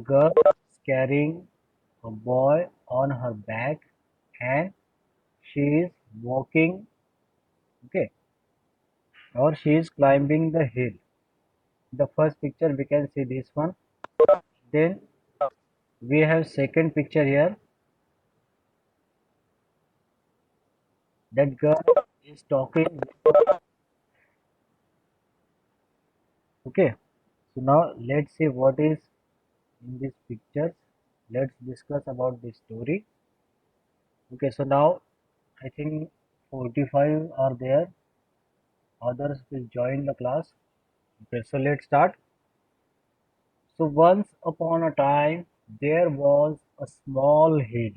girl is carrying a boy on her back and she is walking, okay, or she is climbing the hill. The first picture we can see this one. Then we have second picture here. That girl is talking. Okay, so now let's see what is in these pictures. Let's discuss about the story. Okay, so now I think 45 are there. Others will join the class. Okay, so let's start. So once upon a time there was a small hill.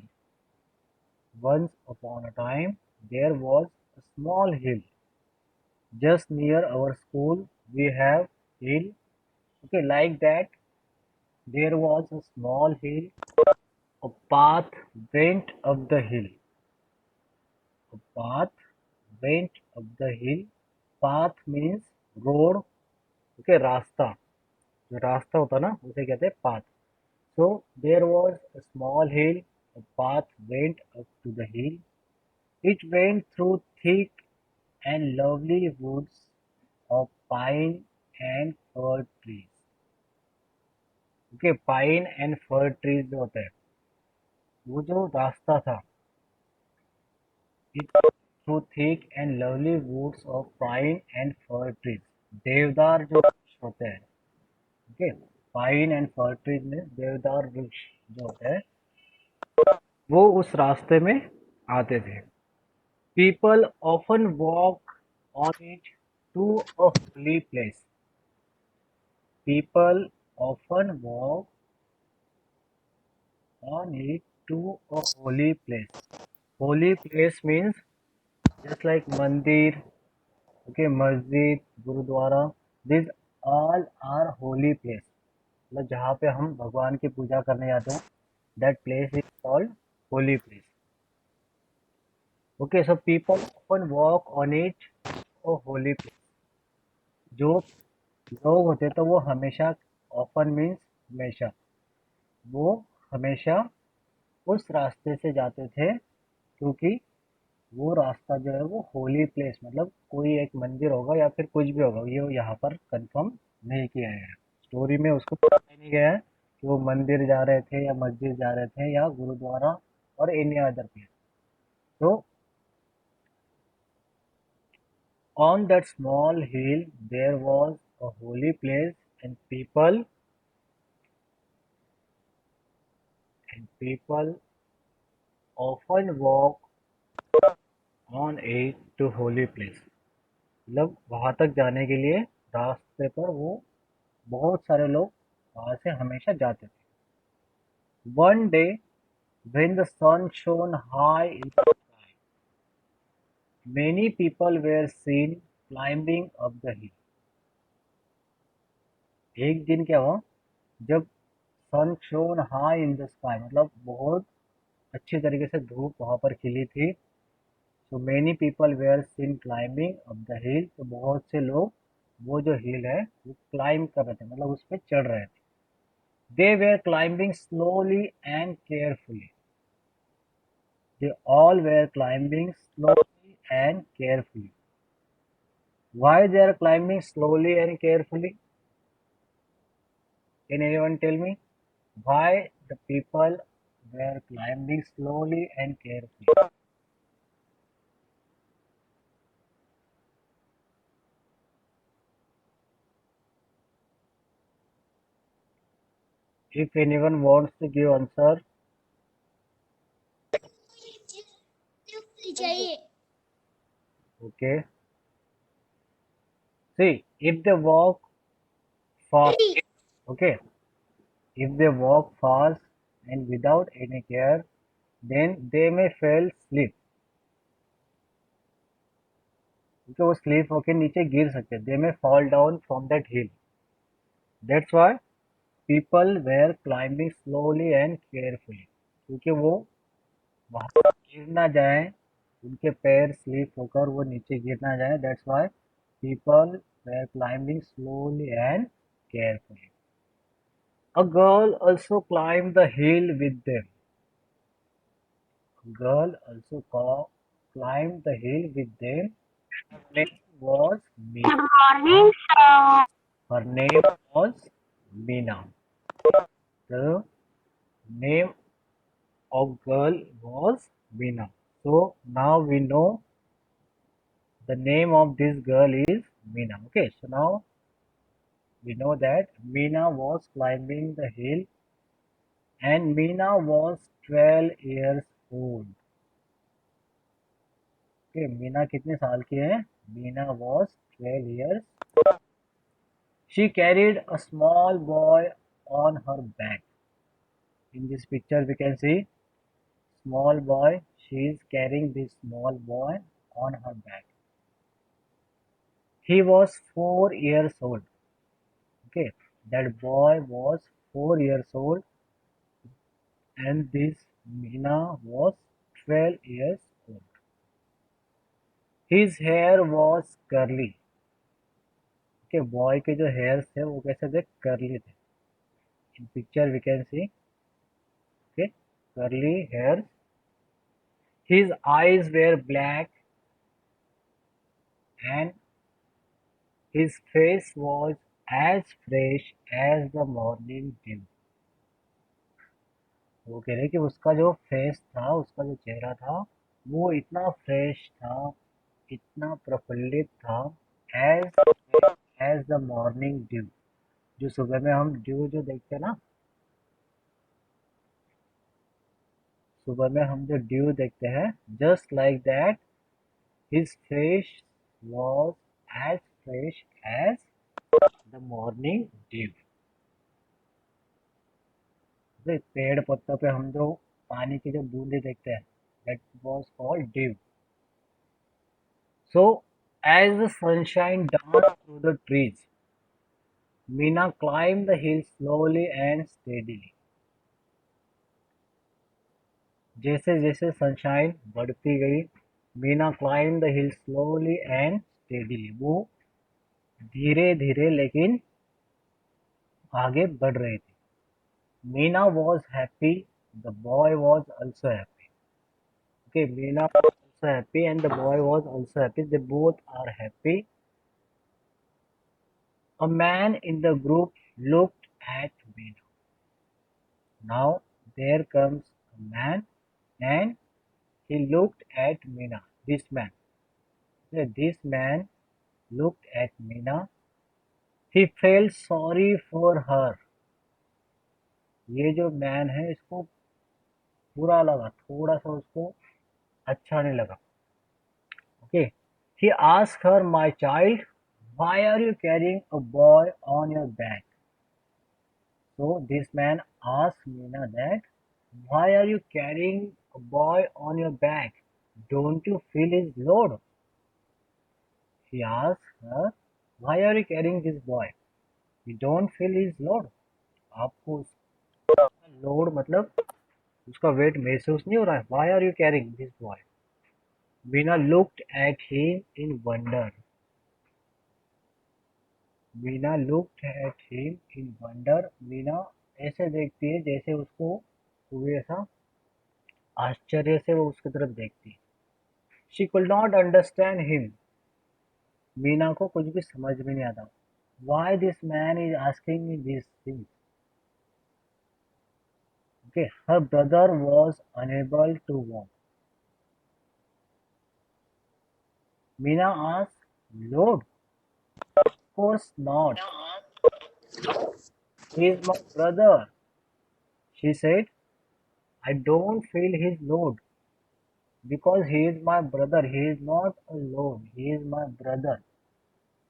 Once upon a time there was a small hill just near our school. We have hill. Okay, like that there was a small hill. A path went up the hill. A path went up the hill. Path means road. Okay, रास्ता. जो रास्ता होता है ना उसे कहते हैं path. So there was a small hill. A path went up to the hill. It went through thick and lovely woods of pine and fir trees. Okay, pine and fir trees जो होता है वो जो रास्ता था it went through thick and lovely woods of pine and fir trees. देवदार जो वृक्ष होते हैं, okay, pine and fir trees में देवदार वृक्ष जो होते हैं वो उस रास्ते में आते थे. People often walk on it to a holy place. People often walk on it to a holy place. Holy place means just like mandir, okay, masjid, gurudwara. These all are holy place. मतलब जहाँ पे हम भगवान की पूजा करने जाते हैं, that place is called holy place. Okay, so people often walk on it to a holy place. जो लोग होते तो वो हमेशा, often means हमेशा, वो हमेशा उस रास्ते से जाते थे क्योंकि वो रास्ता जो है वो होली प्लेस मतलब कोई एक मंदिर होगा या फिर कुछ भी होगा, ये यहाँ पर कंफर्म नहीं किया है. स्टोरी में उसको बताया नहीं गया है कि वो मंदिर जा रहे थे या मस्जिद जा रहे थे या गुरुद्वारा और एनी अदर प्लेस. तो on that small hill there was a holy place and people often walk on it to holy place. मतलब वहां तक जाने के लिए रास्ते पर वो बहुत सारे लोग वहां से हमेशा जाते थे. One day when the sun shone high in the sky, many people were seen climbing up the hill. एक दिन क्या हुआ जब sun shone high in the sky मतलब बहुत अच्छी तरीके से धूप वहां पर खिली थी. So many people were seen climbing up the hill. तो बहुत से लोग वो जो हिल है वो क्लाइंब कर रहे थे मतलब उस पर चढ़ रहे थे. They were climbing slowly and carefully. They all were climbing slowly and carefully. Why they are climbing slowly and carefully? Can anyone tell me why the people were climbing slowly and carefully? If anyone wants to give answer, okay. See, if they walk fast, okay, if they walk fast and without any care, then they may fall sleep. क्योंकि वो sleep होके नीचे गिर सकते हैं. They may fall down from that hill. That's why people were climbing slowly and carefully. क्योंकि वो वहाँ पर गिर ना जाए, उनके पैर स्लिप होकर वो नीचे गिर ना जाए. That's why people were climbing slowly and carefully. A girl also climbed the hill with them. A girl also climbed the hill with them. Her name was Meena. Good morning, sir. Her name was Meena. The name of girl was Meena. So now we know the name of this girl is Meena. Okay, so now we know that Meena was climbing the hill and Meena was 12 years old. Okay, Meena कितने साल की है? Meena was 12 years. She carried a small boy on her back. In this picture we can see small boy. She is carrying this small boy on her back. He was 4 years old. Okay, that boy was 4 years old and this Meena was 12 years old. His hair was curly. Okay, boy के जो hairs थे वो कैसे थे? Curly थे. In picture we can see, okay, curly hair. His eyes were black and his face was as fresh as the morning dew. वो कह रहे कि उसका जो फेस था, उसका जो चेहरा था, वो इतना फ्रेश था, इतना प्रफुल्लित था, as as the morning dew. जो सुबह में हम ड्यू जो देखते हैं ना, सुबह में हम जो ड्यू देखते हैं, just like that his face was as fresh as the morning dew. पेड़ पत्तों पे हम जो पानी की जो बूंदे देखते हैं, that was called dew. So as the sunshine danced through the trees, Meena climbed the hill slowly and steadily. जैसे जैसे सनशाइन बढ़ती गई, Meena climb the hill slowly and steadily. वो धीरे धीरे लेकिन आगे बढ़ रही थी. Meena was happy, the boy was also happy. Okay, Meena was also happy and the boy was also happy. They both are happy. A man in the group looked at Meena. Now there comes a man and he looked at Meena. This man. Okay, this man looked at Meena. He felt sorry for her. ये जो man है इसको बुरा लगा, थोड़ा सा उसको अच्छा नहीं लगा. Okay. He asked her, my child, why are you carrying a boy on your back? So this man asked Meena that, why are you carrying a boy on your back? Don't you feel his load? He asked her, why are you carrying this boy? You don't feel his load. आपको उसका load मतलब उसका wait महसूस नहीं हो रहा है. Why are you carrying this boy? Meena looked at him in wonder. Meena looked at him in wonder. Meena ऐसे देखती है जैसे उसको कोई ऐसा आश्चर्य से वो उसकी तरफ देखती है. She could not understand him. Meena को कुछ भी समझ में नहीं आता. Why this man is asking me these things? Okay, her brother was unable to walk. Meena asked, Lord, of course not. He is my brother. She said, I don't feel his load. Because he is my brother, he is not alone, he is my brother.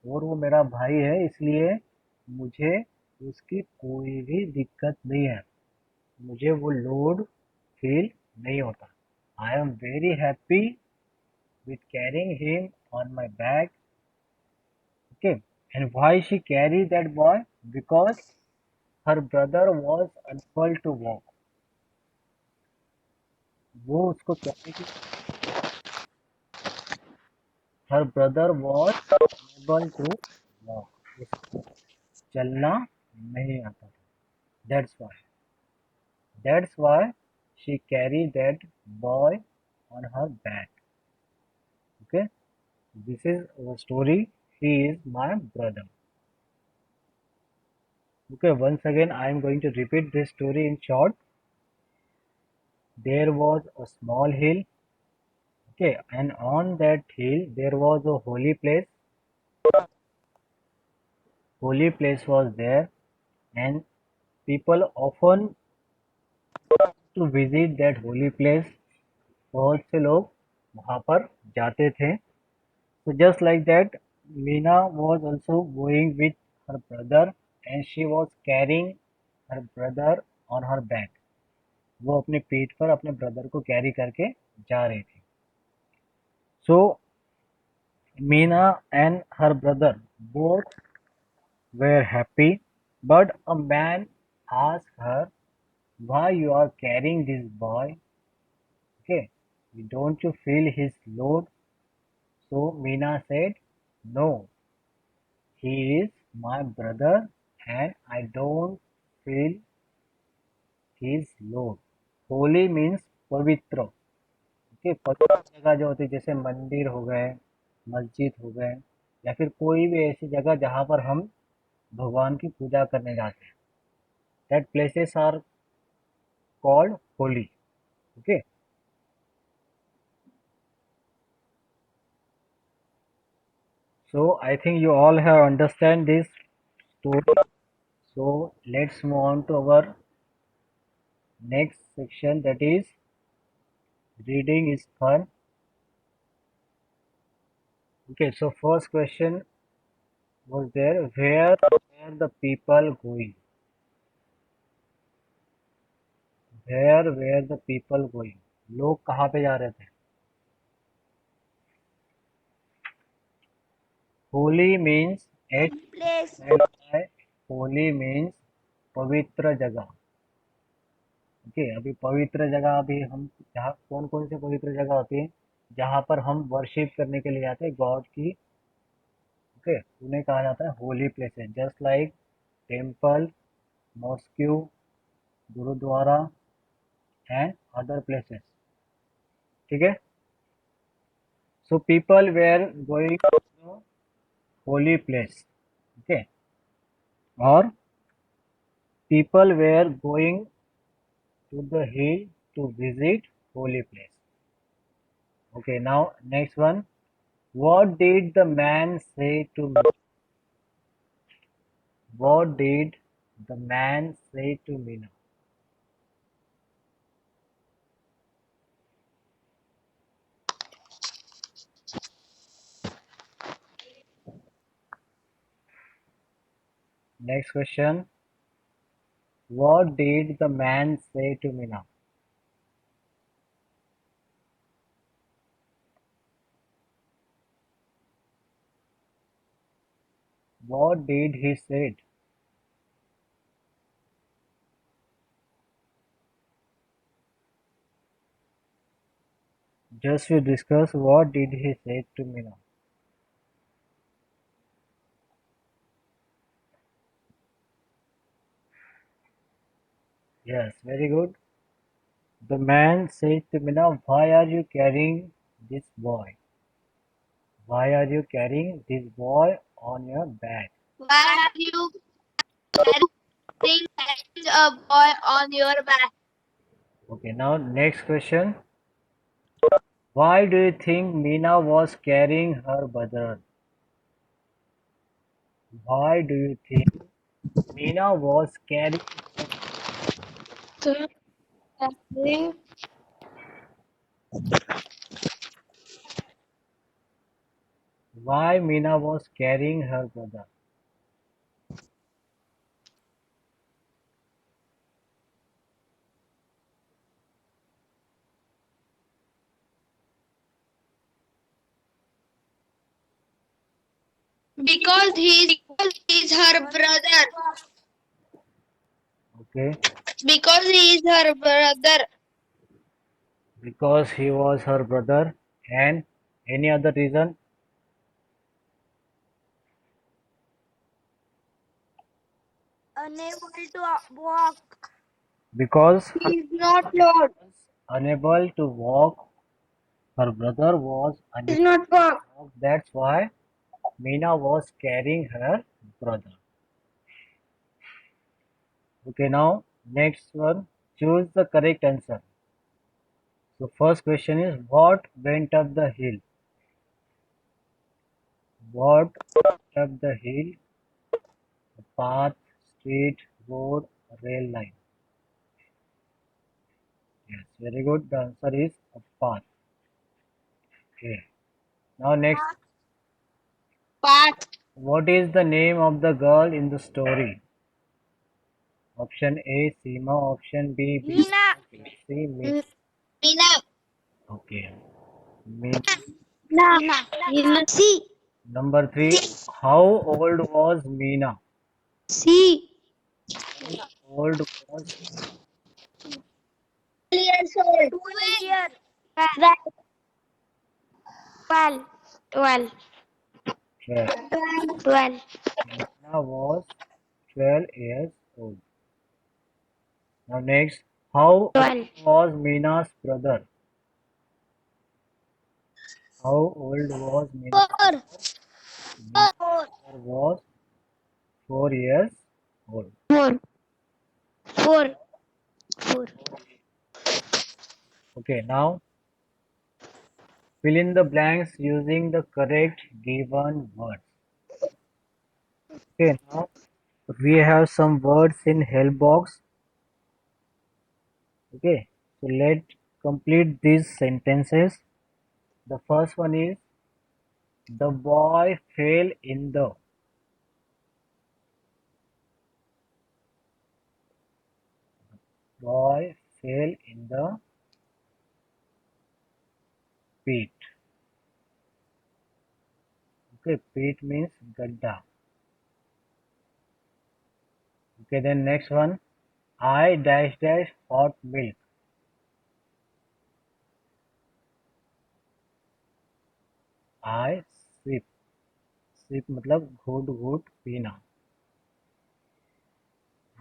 और वो मेरा भाई है, इसलिए मुझे उसकी कोई भी दिक्कत नहीं है, मुझे वो लोड फील नहीं होता. I am very happy with carrying him on my back. Okay, and why she carried that boy? Because her brother was unable to walk. वो उसको कैरी की. Her brother was unable to walk. उसको चलना नहीं आता था. That's why. That's why she carried that boy on her back. Okay. This is our story. He is my brother. Okay. Once again, I am going to repeat this story in short. There was a small hill. Okay. And on that hill, there was a holy place. Holy place was there, and people often to visit that holy place. बहुत से लोग वहाँ पर जाते थे. So just like that, Meena was also going with her brother, and she was carrying her brother on her back. वो अपने पीठ पर अपने ब्रदर को कैरी करके जा रही थी. So Meena and her brother both were happy, but a man asked her, why you are carrying this boy? Okay, don't you feel his load? So Meena said, no, he is my brother and I don't feel his load. Holi means पवित्र. Okay, पवित्र जगह जो होती है जैसे मंदिर हो गए, मस्जिद हो गए, या फिर कोई भी ऐसी जगह जहाँ पर हम भगवान की पूजा करने जाते हैं. That places are called holy. Okay. So I think you all have understand this story. So let's move on to our next section, that is reading is fun. Okay, so first question was there, where were the people going? Where were the people going? लोग कहाँ पे जा रहे थे? Holy means at Place. holy means पवित्र जगह. Okay, अभी पवित्र जगह अभी हम जहाँ कौन कौन से पवित्र जगह होती है जहाँ पर हम वर्शिप करने के लिए आते हैं गॉड की. ओके, उन्हें कहा जाता है holy places, just like temple, mosque, gurdwara and other places. ठीक है. So people were going to holy place. Okay, और people were going to the hill to visit holy place. Okay, now next one. What did the man say to me? What did the man say to Meena? Next question. What did the man say to Meena? What did he say? Just to discuss, what did he say to Meena? Yes, very good. The man said to Meena, why are you carrying this boy? Why are you carrying this boy on your back? Why are you carrying a boy on your back? Okay, now next question. Why do you think Meena was carrying her brother? Why do you think Meena was carrying? Why Meena was carrying her brother? Because he is her brother. Okay, Because he is her brother. because he was her brother, and any other reason? unable to walk. Because He is not Lord. unable to walk, her brother was He is unable not walk. to walk. That's why Meena was carrying her brother. Okay, now next one. Choose the correct answer. So first question is what went up the hill? What went up the hill? A path, street, road, rail line. Yes, very good. The answer is a path. Okay. Now next, Path. what is the name of the girl in the story? Option A, Seema. Option B, Meena. C, Meena. Meena. Okay. Meena. Meena. Meena. C. Number 3, how old was Meena? C. How old was 12 years old. 12 years. Right. 12. 12. 12? 12. Meena was 12 years old. Now next, how old 12. was Meena's brother? How old was Meena's 4. brother? Meena's 4. brother was 4 years old. 4. 4. 4. Okay, now fill in the blanks using the correct given words. Okay, now we have some words in help box. Okay, so let's complete these sentences. The first one is the boy fell in the boy fell in the pit. Okay, pit means gadda. Okay, then next one. I dash dash hot milk. I sip. Sip मतलब घूट घूट पीना.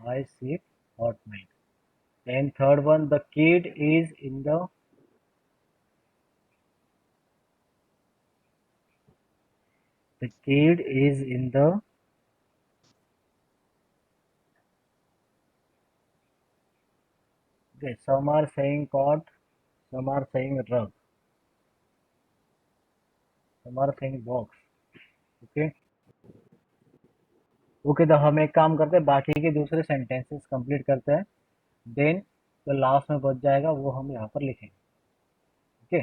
I sip hot milk. Then third one. The kid is in the kid is in the okay. Some are saying cot. Some are saying rug. Some are saying box. Okay. Okay तो हम एक काम करते हैं बाकी के दूसरे sentences complete करते हैं देन जो लास्ट में बच जाएगा वो हम यहाँ पर लिखेंगे okay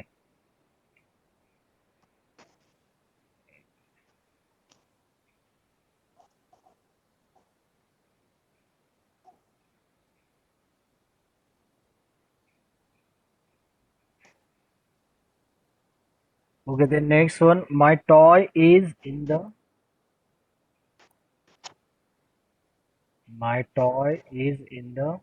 okay then next one my toy is in the my toy is in the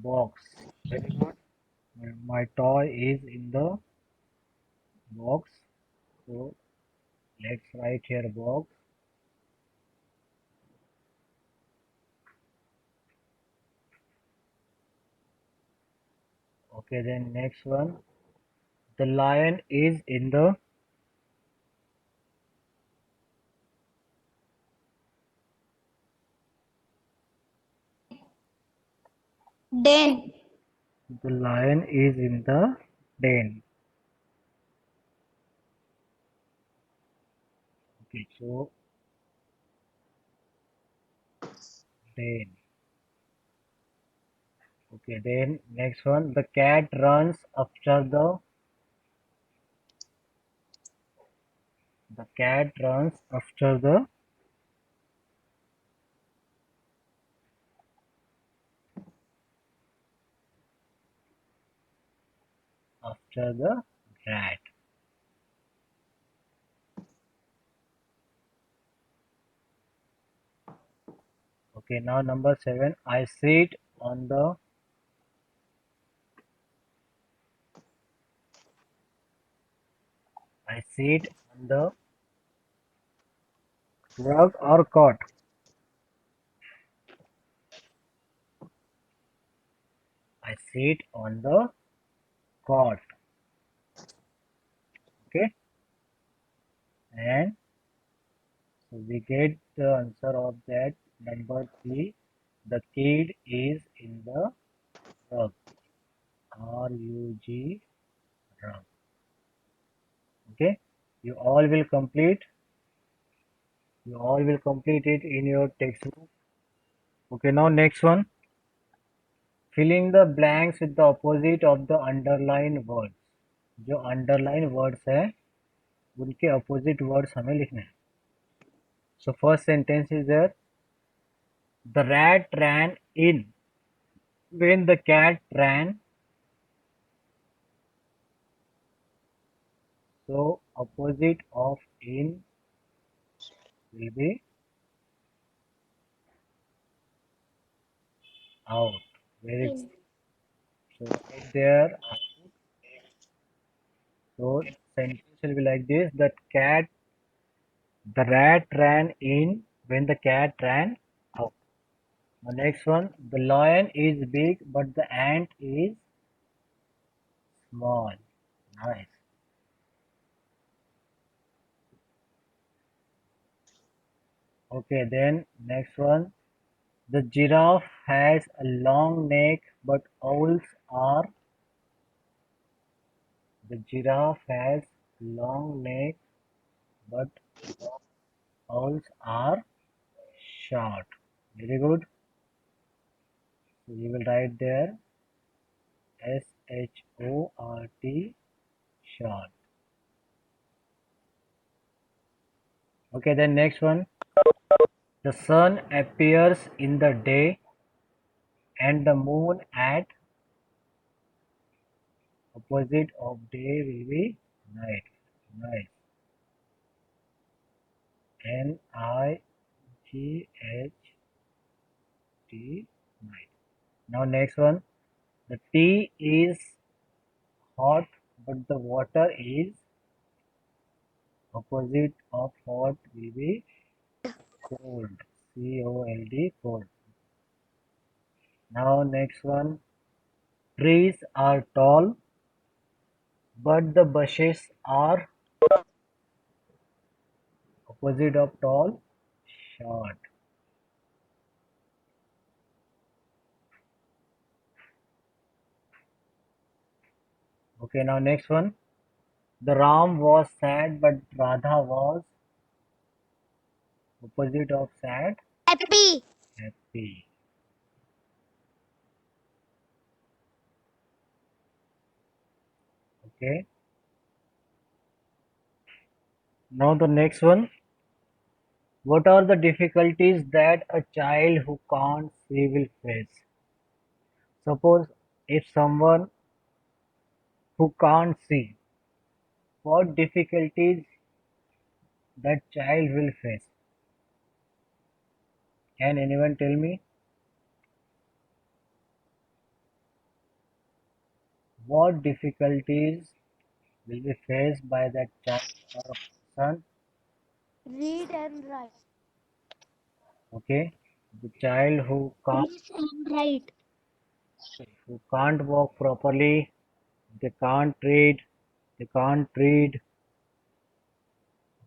box very good my toy is in the box so let's write here box okay then next one the lion is in the Den. the lion is in the den okay so den okay then next one the cat runs the cat runs after the rat okay now number 7 I sit on the I sit on the rug or cot. I sit on the cot. Okay, and so we get the answer of that number 3. The kid is in the rug. RUG rug. Okay, you all will complete. You all will complete it in your textbook. Okay, now next one. Filling the blanks with the opposite of the underlined words. जो underlined words है उनके opposite words हमें लिखने हैं. So first sentence is there. The rat ran in when the cat ran. So opposite of in will be out. Very good. In. So right there. So sentence will be like this. The rat ran in when the cat ran out. The next one. The lion is big but the ant is small. Nice. Okay, then next one. The giraffe has a long neck but owls are. The giraffe has long neck but owls are short. Very good. So you will write there SHORT short. Okay, then next one. The sun appears in the day and the moon at opposite of day will be night. Night. NIGHT night. Now next one. The tea is hot but the water is opposite of hot will be cold. COLD cold. Now next one. Trees are tall but the bushes are opposite of tall short. Okay, now next one. The Ram was sad but Radha was opposite of sad Happy. happy. Okay. Now the next one. What are the difficulties that a child who can't see will face? Suppose if someone who can't see, what difficulties that child will face? Can anyone tell me what difficulties will be faced by that child or a person? Read and write. Okay, the child Read and write. who can't walk properly, they can't read, they can't read,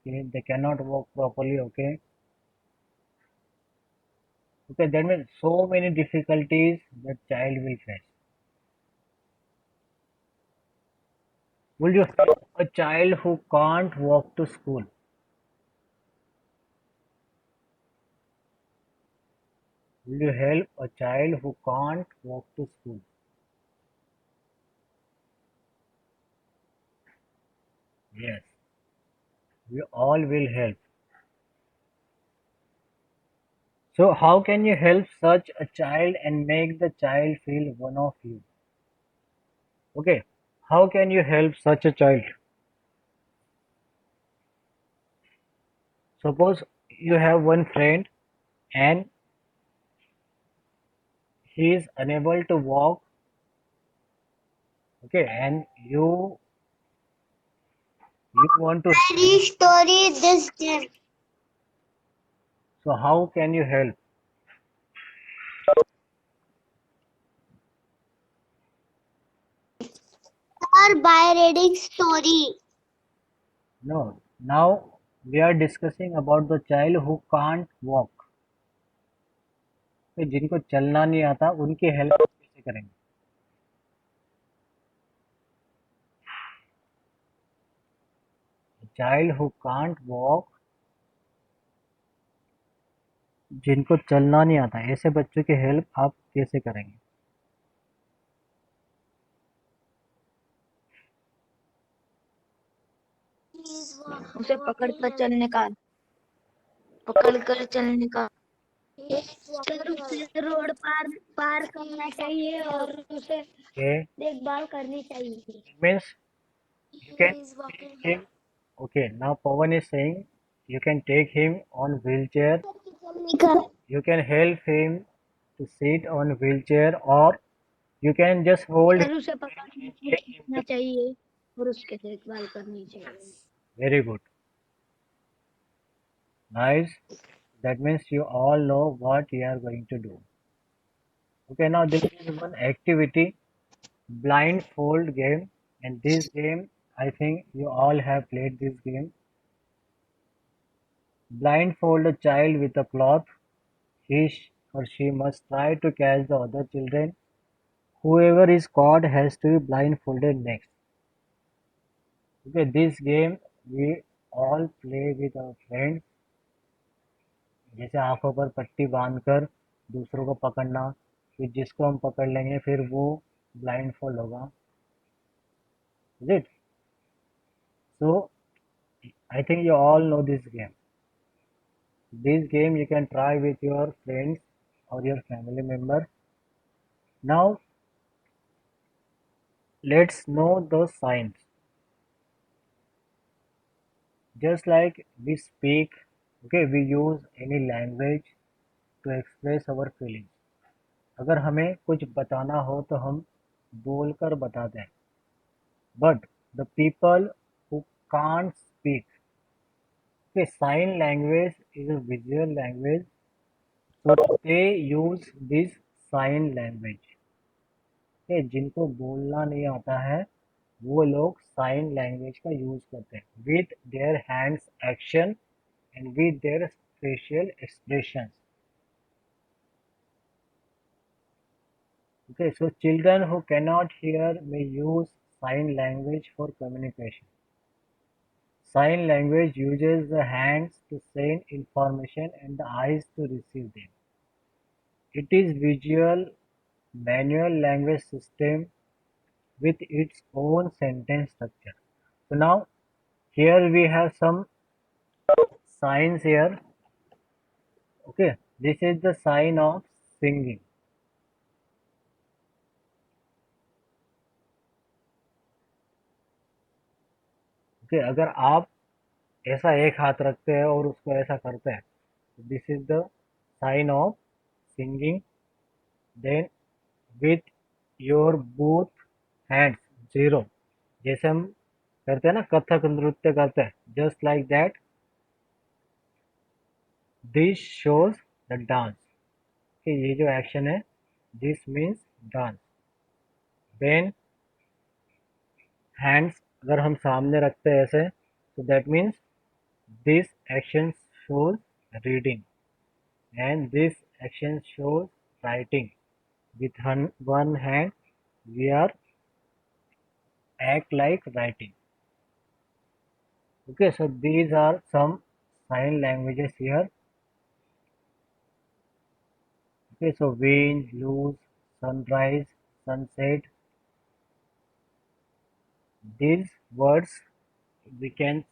okay, they cannot walk properly, okay. Okay, that means so many difficulties that child will face. Will you help a child who can't walk to school? Will you help a child who can't walk to school? Yes, we all will help. So how can you help such a child and make the child feel one of you? Okay, how can you help such a child? Suppose you have one friend and he is unable to walk, okay, and You want to Story this game. so how can you help? Or by reading story. No. Now we are discussing about the child who can't walk. तो जिनको चलना नहीं आता उनकी help कैसे करेंगे? Child who can't walk, जिनको चलना नहीं आता, ऐसे बच्चों की हेल्प आप कैसे करेंगे? उसे पकड़ कर चलने का फिर उसे रोड पार पार करना चाहिए और उसे Okay, देखभाल करनी चाहिए. means you can take him. Okay, now Pawan is saying you can take him on wheelchair. You can help him to sit on wheelchair, or you can just hold him फिर उसे पकड़ना चाहिए और उसके देखभाल करनी चाहिए. very good. Nice. That means you all know what you are going to do. Okay, now this is one activity, blindfold game, and this game, I think you all have played this game. Blindfold a child with a cloth. Or she must try to catch the other children. Whoever is caught has to be blindfolded next. Okay, this game we all play with our friends. जैसे आंखों पर पट्टी बांधकर दूसरों को पकड़ना, फिर जिसको हम पकड़ लेंगे फिर वो ब्लाइंड फोल्ड होगा. Is it? So I think you all know this game. This game you can try with your friends or your family member. Now let's know the signs. Just like we speak, okay, we use any language to express our feelings. अगर हमें कुछ बताना हो तो हम बोलकर बताते हैं. But the people who can't speak, okay, sign language is a visual language, so they use this sign language. Okay, जिनको बोलना नहीं आता है वो लोग साइन लैंग्वेज का यूज करते हैं with their hands action and with their facial expressions. Okay, so children who cannot hear may use sign language for communication. Sign language uses the hands to send information and the eyes to receive them. It is visual manual language system with its own sentence structure. So now here we have some signs here. Okay, this is the sign of singing. Okay, अगर आप ऐसा एक हाथ रखते हैं और उसको ऐसा करते हैं, this is the sign of singing. Then with your both hands zero, जैसे हम करते हैं ना कथक नृत्य करते हैं, just like that, this shows the dance. कि ये जो एक्शन है this means dance. Then hands अगर हम सामने रखते हैं ऐसे, so that means this action shows reading and this action shows writing. With one hand we are act like writing. Okay, so these are some sign languages here. Okay, so wind, blues, sunrise, sunset. These words we can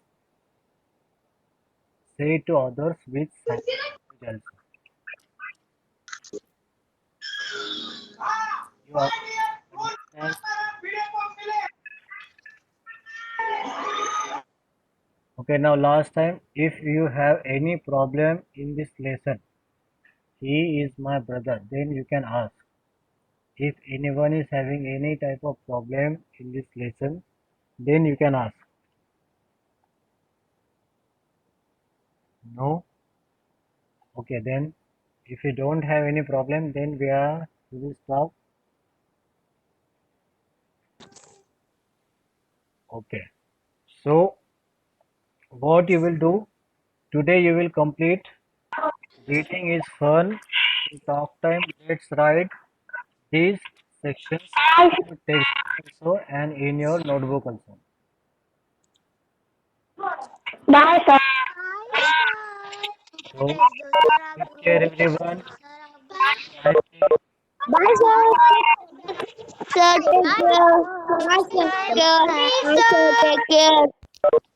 say to others with sign language also. You understand? Okay, now last time, if you have any problem in this lesson, he is my brother, then you can ask. If anyone is having any type of problem in this lesson, then you can ask. No? Okay, then if you don't have any problem, then we will stop. Okay. So what you will do today, you will complete reading is fun. In talk time, let's write these sections in your textbook also and in your notebook also. Bye, sir. So take care everyone. Bye. Bye, sir. Sir, take care. Bye, sir. Bye, sir. Bye, sir. Take care.